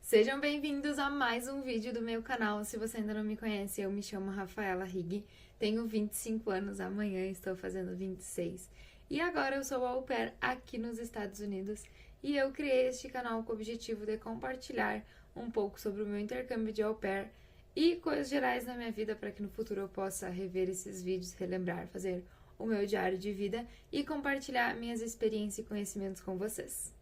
Sejam bem-vindos a mais um vídeo do meu canal. Se você ainda não me conhece, eu me chamo Rafaela Rigg, tenho 25 anos, amanhã estou fazendo 26. E agora eu sou au pair aqui nos Estados Unidos e eu criei este canal com o objetivo de compartilhar um pouco sobre o meu intercâmbio de au pair e coisas gerais na minha vida para que no futuro eu possa rever esses vídeos, relembrar, fazer o meu diário de vida e compartilhar minhas experiências e conhecimentos com vocês.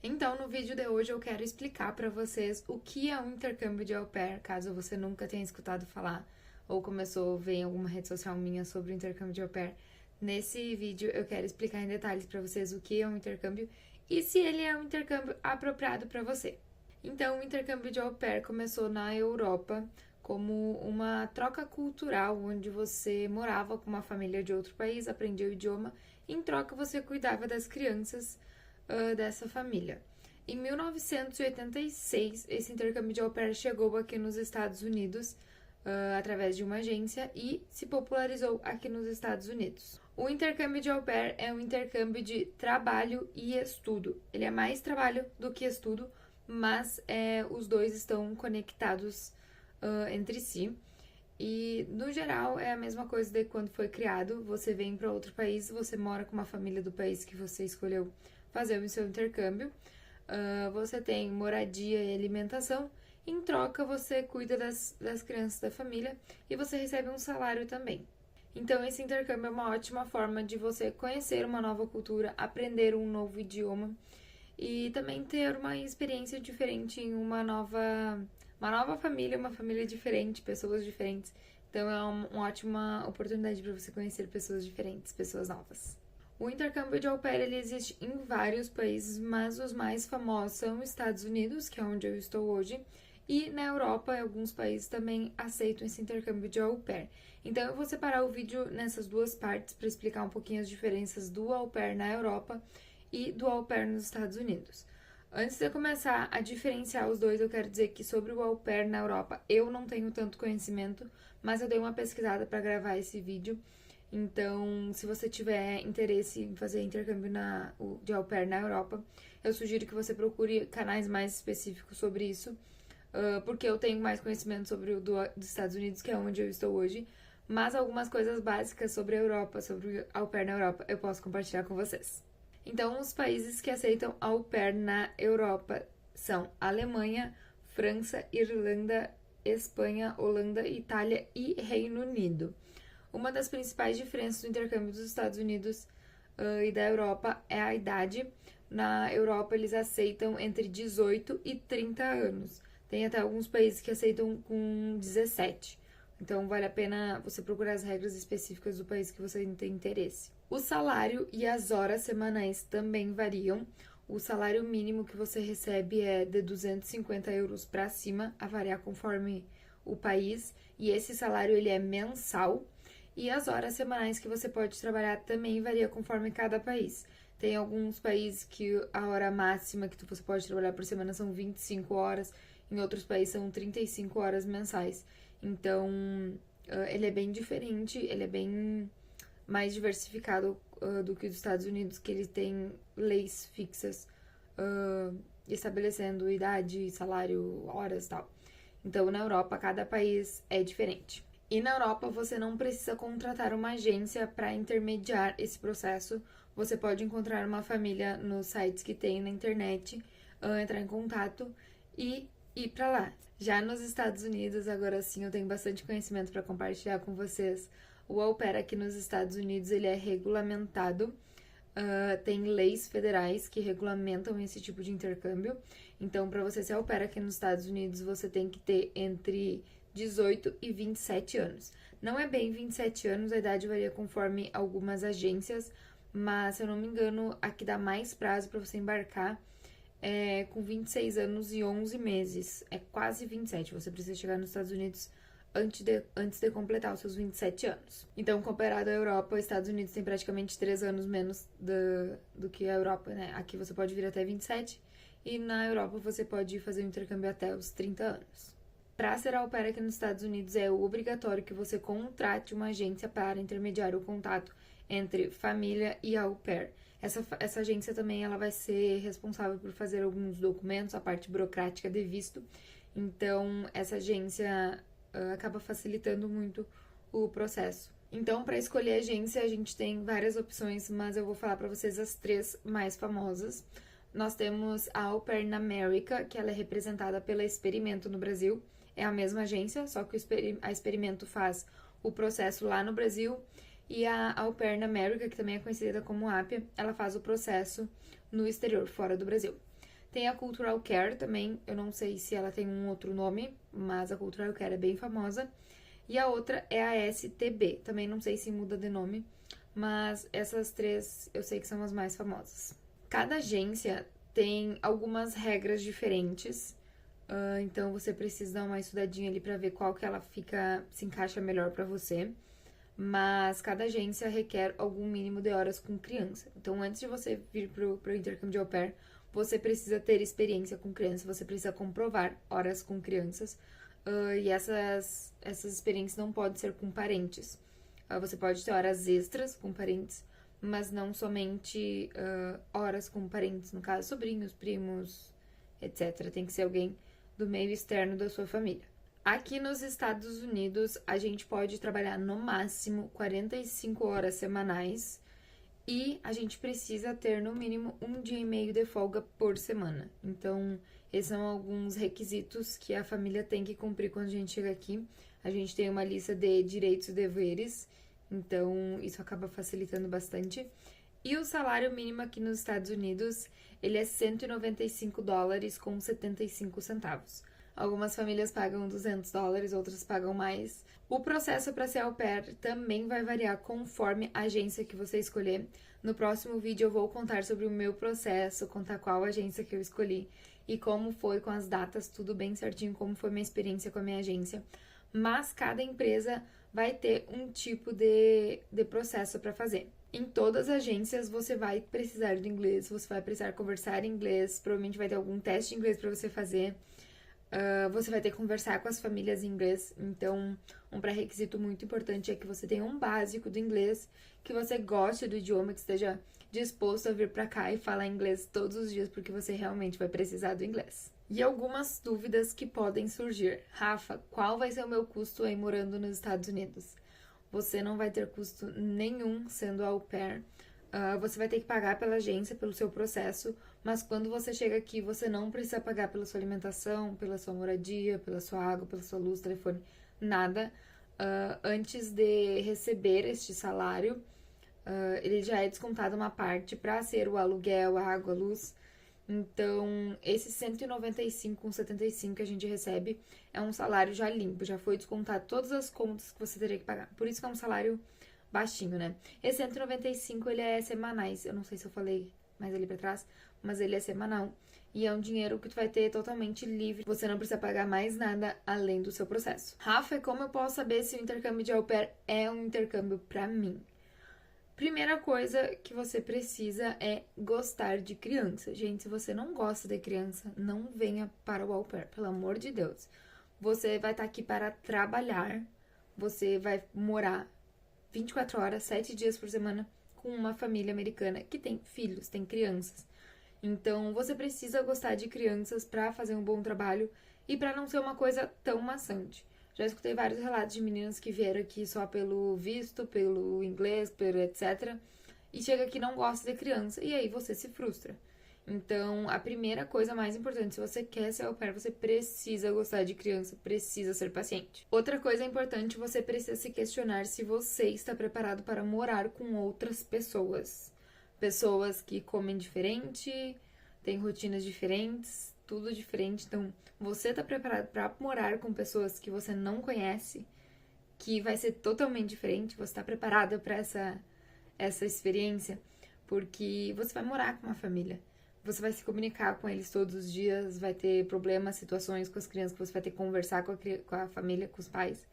Então, no vídeo de hoje eu quero explicar para vocês o que é um intercâmbio de au pair, caso você nunca tenha escutado falar ou começou a ver em alguma rede social minha sobre o intercâmbio de au pair. Nesse vídeo eu quero explicar em detalhes para vocês o que é um intercâmbio e se ele é um intercâmbio apropriado para você. Então, o intercâmbio de au pair começou na Europa como uma troca cultural, onde você morava com uma família de outro país, aprendia o idioma, e em troca você cuidava das crianças dessa família. Em 1986, esse intercâmbio de au pair chegou aqui nos Estados Unidos através de uma agência e se popularizou aqui nos Estados Unidos. O intercâmbio de au pair é um intercâmbio de trabalho e estudo. Ele é mais trabalho do que estudo, mas os dois estão conectados entre si. E, no geral, é a mesma coisa de quando foi criado. Você vem para outro país, você mora com uma família do país que você escolheu fazer o seu intercâmbio. Você tem moradia e alimentação. Em troca, você cuida das crianças da família e você recebe um salário também. Então, esse intercâmbio é uma ótima forma de você conhecer uma nova cultura, aprender um novo idioma e também ter uma experiência diferente em uma nova família, uma família diferente, pessoas diferentes. Então é uma ótima oportunidade para você conhecer pessoas diferentes, pessoas novas. O intercâmbio de au pair ele existe em vários países, mas os mais famosos são os Estados Unidos, que é onde eu estou hoje, e na Europa, alguns países também aceitam esse intercâmbio de au pair. Então eu vou separar o vídeo nessas duas partes para explicar um pouquinho as diferenças do au pair na Europa e do au pair nos Estados Unidos. Antes de eu começar a diferenciar os dois, eu quero dizer que sobre o au pair na Europa eu não tenho tanto conhecimento, mas eu dei uma pesquisada para gravar esse vídeo. Então, se você tiver interesse em fazer intercâmbio de au pair na Europa, eu sugiro que você procure canais mais específicos sobre isso, porque eu tenho mais conhecimento sobre o dos Estados Unidos, que é onde eu estou hoje, mas algumas coisas básicas sobre a Europa, sobre o au pair na Europa, eu posso compartilhar com vocês. Então, os países que aceitam au pair na Europa são Alemanha, França, Irlanda, Espanha, Holanda, Itália e Reino Unido. Uma das principais diferenças do intercâmbio dos Estados Unidos e da Europa é a idade. Na Europa, eles aceitam entre 18 e 30 anos. Tem até alguns países que aceitam com 17. Então, vale a pena você procurar as regras específicas do país que você tem interesse. O salário e as horas semanais também variam. O salário mínimo que você recebe é de 250 euros para cima, a variar conforme o país. E esse salário ele é mensal. E as horas semanais que você pode trabalhar também varia conforme cada país. Tem alguns países que a hora máxima que você pode trabalhar por semana são 25 horas. Em outros países são 35 horas mensais. Então, ele é bem diferente, ele é bem mais diversificado do que os Estados Unidos, que ele tem leis fixas estabelecendo idade, salário, horas e tal. Então, na Europa, cada país é diferente. E na Europa, você não precisa contratar uma agência para intermediar esse processo. Você pode encontrar uma família nos sites que tem na internet, entrar em contato e ir para lá. Já nos Estados Unidos, agora sim, eu tenho bastante conhecimento para compartilhar com vocês. O au pair aqui nos Estados Unidos, ele é regulamentado. Tem leis federais que regulamentam esse tipo de intercâmbio. Então, para você ser au pair aqui nos Estados Unidos, você tem que ter entre 18 e 27 anos. Não é bem 27 anos, a idade varia conforme algumas agências, mas, se eu não me engano, aqui dá mais prazo para você embarcar com 26 anos e 11 meses. É quase 27. Você precisa chegar nos Estados Unidos antes de completar os seus 27 anos. Então, comparado à Europa, os Estados Unidos tem praticamente 3 anos menos do que a Europa, né? Aqui você pode vir até 27 e na Europa você pode fazer um intercâmbio até os 30 anos. Para ser au pair aqui nos Estados Unidos, é obrigatório que você contrate uma agência para intermediar o contato entre família e au pair. Essa agência também ela vai ser responsável por fazer alguns documentos, a parte burocrática de visto. Então, essa agência acaba facilitando muito o processo. Então, para escolher a agência, a gente tem várias opções, mas eu vou falar para vocês as 3 mais famosas. Nós temos a Au Pair na América, que ela é representada pela Experimento no Brasil. É a mesma agência, só que a Experimento faz o processo lá no Brasil. E a Au Pair na América, que também é conhecida como Apia, ela faz o processo no exterior, fora do Brasil. Tem a Cultural Care também, eu não sei se ela tem um outro nome, mas a Cultural Care é bem famosa. E a outra é a STB, também não sei se muda de nome, mas essas 3 eu sei que são as mais famosas. Cada agência tem algumas regras diferentes, então você precisa dar uma estudadinha ali pra ver qual que ela se encaixa melhor pra você. Mas cada agência requer algum mínimo de horas com criança. Então, antes de você vir pro intercâmbio de au pair, você precisa ter experiência com criança, você precisa comprovar horas com crianças. E essas experiências não podem ser com parentes. Você pode ter horas extras com parentes, mas não somente horas com parentes, no caso, sobrinhos, primos, etc. Tem que ser alguém do meio externo da sua família. Aqui nos Estados Unidos, a gente pode trabalhar no máximo 45 horas semanais e a gente precisa ter no mínimo 1 dia e meio de folga por semana. Então, esses são alguns requisitos que a família tem que cumprir quando a gente chega aqui. A gente tem uma lista de direitos e deveres, então isso acaba facilitando bastante. E o salário mínimo aqui nos Estados Unidos, ele é $195 com 75 centavos. Algumas famílias pagam $200, outras pagam mais. O processo para ser au pair também vai variar conforme a agência que você escolher. No próximo vídeo eu vou contar sobre o meu processo, contar qual agência que eu escolhi e como foi com as datas, tudo bem certinho, como foi minha experiência com a minha agência. Mas cada empresa vai ter um tipo de processo para fazer. Em todas as agências você vai precisar do inglês, você vai precisar conversar em inglês, provavelmente vai ter algum teste de inglês para você fazer. Você vai ter que conversar com as famílias em inglês, então um pré-requisito muito importante é que você tenha um básico do inglês, que você goste do idioma, que esteja disposto a vir pra cá e falar inglês todos os dias, porque você realmente vai precisar do inglês. E algumas dúvidas que podem surgir. Rafa, qual vai ser o meu custo aí morando nos Estados Unidos? Você não vai ter custo nenhum sendo au pair. Você vai ter que pagar pela agência, pelo seu processo, mas quando você chega aqui, você não precisa pagar pela sua alimentação, pela sua moradia, pela sua água, pela sua luz, telefone, nada. Antes de receber este salário, ele já é descontado uma parte para ser o aluguel, a água, a luz. Então, esse 195,75 que a gente recebe é um salário já limpo, já foi descontado todas as contas que você teria que pagar. Por isso que é um salário baixinho, né? Esse 195, ele é semanais. Eu não sei se eu falei mais ali pra trás, mas ele é semanal. E é um dinheiro que tu vai ter totalmente livre. Você não precisa pagar mais nada além do seu processo. Rafa, como eu posso saber se o intercâmbio de au pair é um intercâmbio pra mim? Primeira coisa que você precisa é gostar de criança. Gente, se você não gosta de criança, não venha para o au pair, pelo amor de Deus. Você vai estar aqui para trabalhar, você vai morar 24 horas, 7 dias por semana com uma família americana que tem filhos, tem crianças. Então, você precisa gostar de crianças para fazer um bom trabalho e para não ser uma coisa tão maçante. Já escutei vários relatos de meninas que vieram aqui só pelo visto, pelo inglês, pelo etc. E chega aqui e não gosta de criança e aí você se frustra. Então, a primeira coisa mais importante, se você quer ser au pair, você precisa gostar de criança, precisa ser paciente. Outra coisa importante, você precisa se questionar se você está preparado para morar com outras pessoas. Pessoas que comem diferente, têm rotinas diferentes, tudo diferente. Então, você está preparado para morar com pessoas que você não conhece, que vai ser totalmente diferente? Você está preparado para essa experiência? Porque você vai morar com uma família. Você vai se comunicar com eles todos os dias, vai ter problemas, situações com as crianças que você vai ter que conversar com a família, com os pais.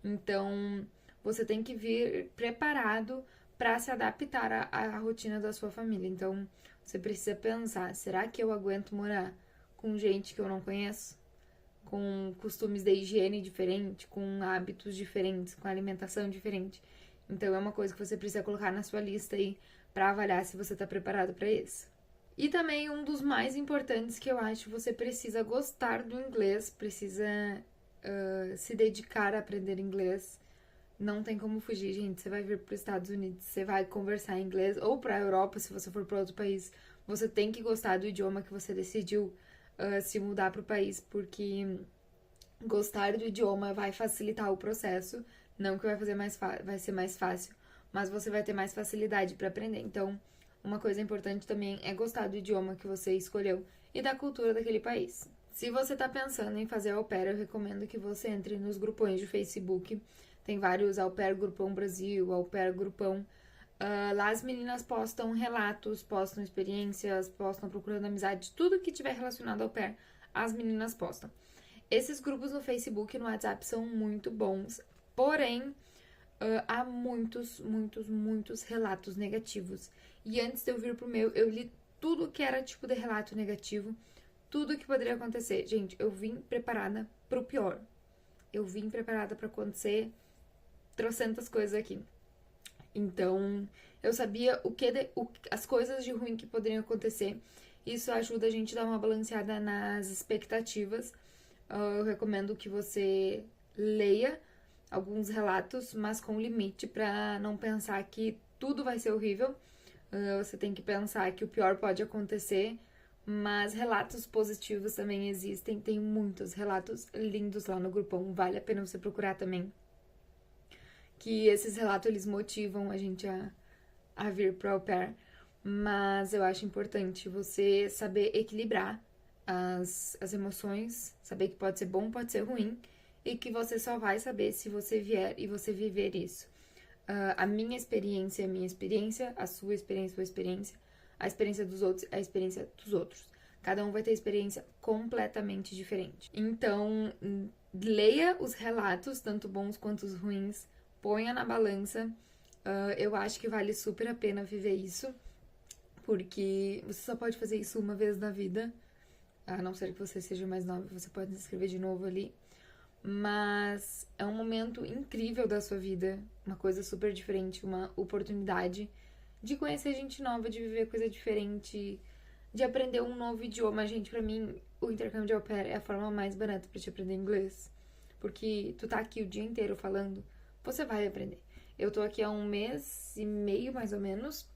Então, você tem que vir preparado para se adaptar à rotina da sua família. Então, você precisa pensar, será que eu aguento morar com gente que eu não conheço? Com costumes de higiene diferente, com hábitos diferentes, com alimentação diferente? Então, é uma coisa que você precisa colocar na sua lista aí para avaliar se você está preparado para isso. E também um dos mais importantes que eu acho, você precisa gostar do inglês, precisa se dedicar a aprender inglês. Não tem como fugir, gente. Você vai vir para os Estados Unidos, você vai conversar em inglês, ou para a Europa, se você for para outro país. Você tem que gostar do idioma que você decidiu se mudar para o país, porque gostar do idioma vai facilitar o processo. Não que vai ser mais fácil, mas você vai ter mais facilidade para aprender. Então, uma coisa importante também é gostar do idioma que você escolheu e da cultura daquele país. Se você está pensando em fazer au pair, eu recomendo que você entre nos grupões de Facebook. Tem vários Au Pair Grupão Brasil, Au Pair Grupão. Lá as meninas postam relatos, postam experiências, postam procurando amizade, tudo que tiver relacionado ao pair, as meninas postam. Esses grupos no Facebook e no WhatsApp são muito bons, porém, há muitos relatos negativos. E antes de eu vir pro meu, eu li tudo que era tipo de relato negativo, tudo que poderia acontecer. Gente, eu vim preparada pro pior. Eu vim preparada para acontecer trocentas coisas aqui. Então, eu sabia as coisas de ruim que poderiam acontecer. Isso ajuda a gente a dar uma balanceada nas expectativas. Eu recomendo que você leia alguns relatos, mas com limite, para não pensar que tudo vai ser horrível. Você tem que pensar que o pior pode acontecer, mas relatos positivos também existem. Tem muitos relatos lindos lá no grupão, vale a pena você procurar também. Que esses relatos, eles motivam a gente a vir pro au pair. Mas eu acho importante você saber equilibrar as emoções, saber que pode ser bom, pode ser ruim, e que você só vai saber se você vier e você viver isso. A minha experiência é a minha experiência, a sua experiência é a experiência dos outros é a experiência dos outros. Cada um vai ter experiência completamente diferente. Então, leia os relatos, tanto bons quanto os ruins, ponha na balança. Eu acho que vale super a pena viver isso, porque você só pode fazer isso uma vez na vida, a não ser que você seja mais nova, você pode se inscrever de novo ali. Mas é um momento incrível da sua vida, uma coisa super diferente, uma oportunidade de conhecer gente nova, de viver coisa diferente, de aprender um novo idioma. Gente, pra mim, o intercâmbio de au pair é a forma mais barata pra te aprender inglês. Porque tu tá aqui o dia inteiro falando, você vai aprender. Eu tô aqui há 1 mês e meio, mais ou menos,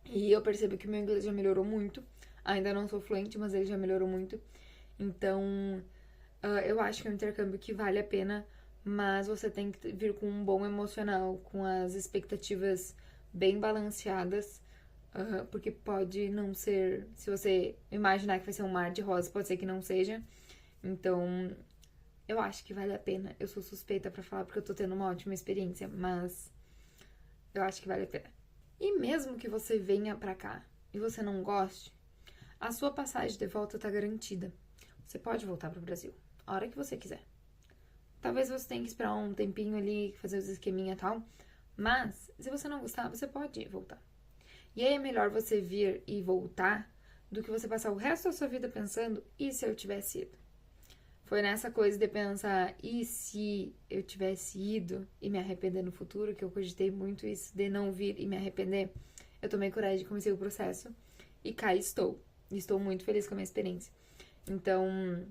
e eu percebo que o meu inglês já melhorou muito. Ainda não sou fluente, mas ele já melhorou muito. Então, eu acho que é um intercâmbio que vale a pena, mas você tem que vir com um bom emocional, com as expectativas bem balanceadas, porque pode não ser, se você imaginar que vai ser um mar de rosas, pode ser que não seja. Então, eu acho que vale a pena. Eu sou suspeita pra falar porque eu tô tendo uma ótima experiência, mas eu acho que vale a pena. E mesmo que você venha pra cá e você não goste, a sua passagem de volta tá garantida. Você pode voltar pro Brasil a hora que você quiser. Talvez você tenha que esperar um tempinho ali, fazer os esqueminha e tal, mas se você não gostar, você pode voltar. E aí é melhor você vir e voltar do que você passar o resto da sua vida pensando, e se eu tivesse ido? Foi nessa coisa de pensar, e se eu tivesse ido e me arrepender no futuro, que eu cogitei muito isso, de não vir e me arrepender. Eu tomei coragem, comecei o processo e cá estou. E estou muito feliz com a minha experiência. Então,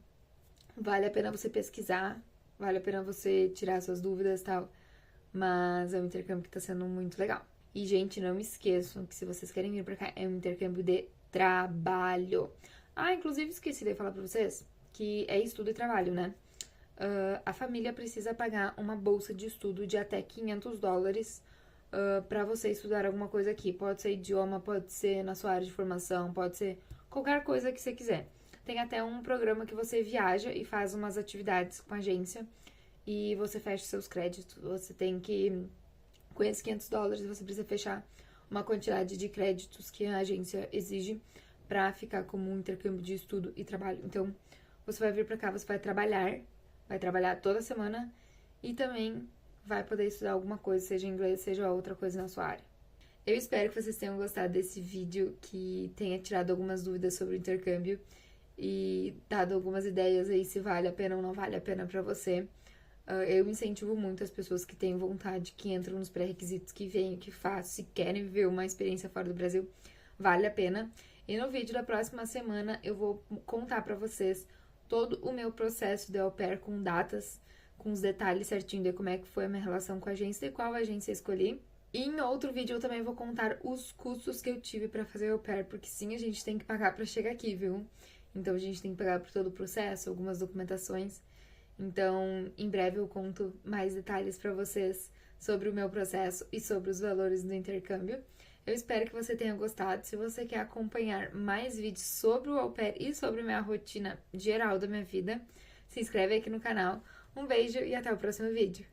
vale a pena você pesquisar, vale a pena você tirar suas dúvidas e tal, mas é um intercâmbio que tá sendo muito legal. E, gente, não esqueçam que se vocês querem vir pra cá, é um intercâmbio de trabalho. Inclusive, esqueci de falar pra vocês que é estudo e trabalho, né? A família precisa pagar uma bolsa de estudo de até $500 pra você estudar alguma coisa aqui. Pode ser idioma, pode ser na sua área de formação, pode ser qualquer coisa que você quiser. Tem até um programa que você viaja e faz umas atividades com a agência e você fecha seus créditos. Você tem que, com esses $500, você precisa fechar uma quantidade de créditos que a agência exige pra ficar como um intercâmbio de estudo e trabalho. Então, você vai vir pra cá, você vai trabalhar toda semana e também vai poder estudar alguma coisa, seja inglês, seja outra coisa na sua área. Eu espero que vocês tenham gostado desse vídeo, que tenha tirado algumas dúvidas sobre o intercâmbio e dado algumas ideias aí se vale a pena ou não vale a pena pra você. Eu incentivo muito as pessoas que têm vontade, que entram nos pré-requisitos, que vêm, que fazem, se querem viver uma experiência fora do Brasil, vale a pena. E no vídeo da próxima semana eu vou contar pra vocês todo o meu processo de au pair com datas, com os detalhes certinho de como é que foi a minha relação com a agência e qual agência escolhi. E em outro vídeo eu também vou contar os custos que eu tive pra fazer au pair, porque sim, a gente tem que pagar pra chegar aqui, viu? Então a gente tem que pagar por todo o processo, algumas documentações. Então, em breve eu conto mais detalhes pra vocês sobre o meu processo e sobre os valores do intercâmbio. Eu espero que você tenha gostado. Se você quer acompanhar mais vídeos sobre o au pair e sobre minha rotina geral da minha vida, se inscreve aqui no canal. Um beijo e até o próximo vídeo.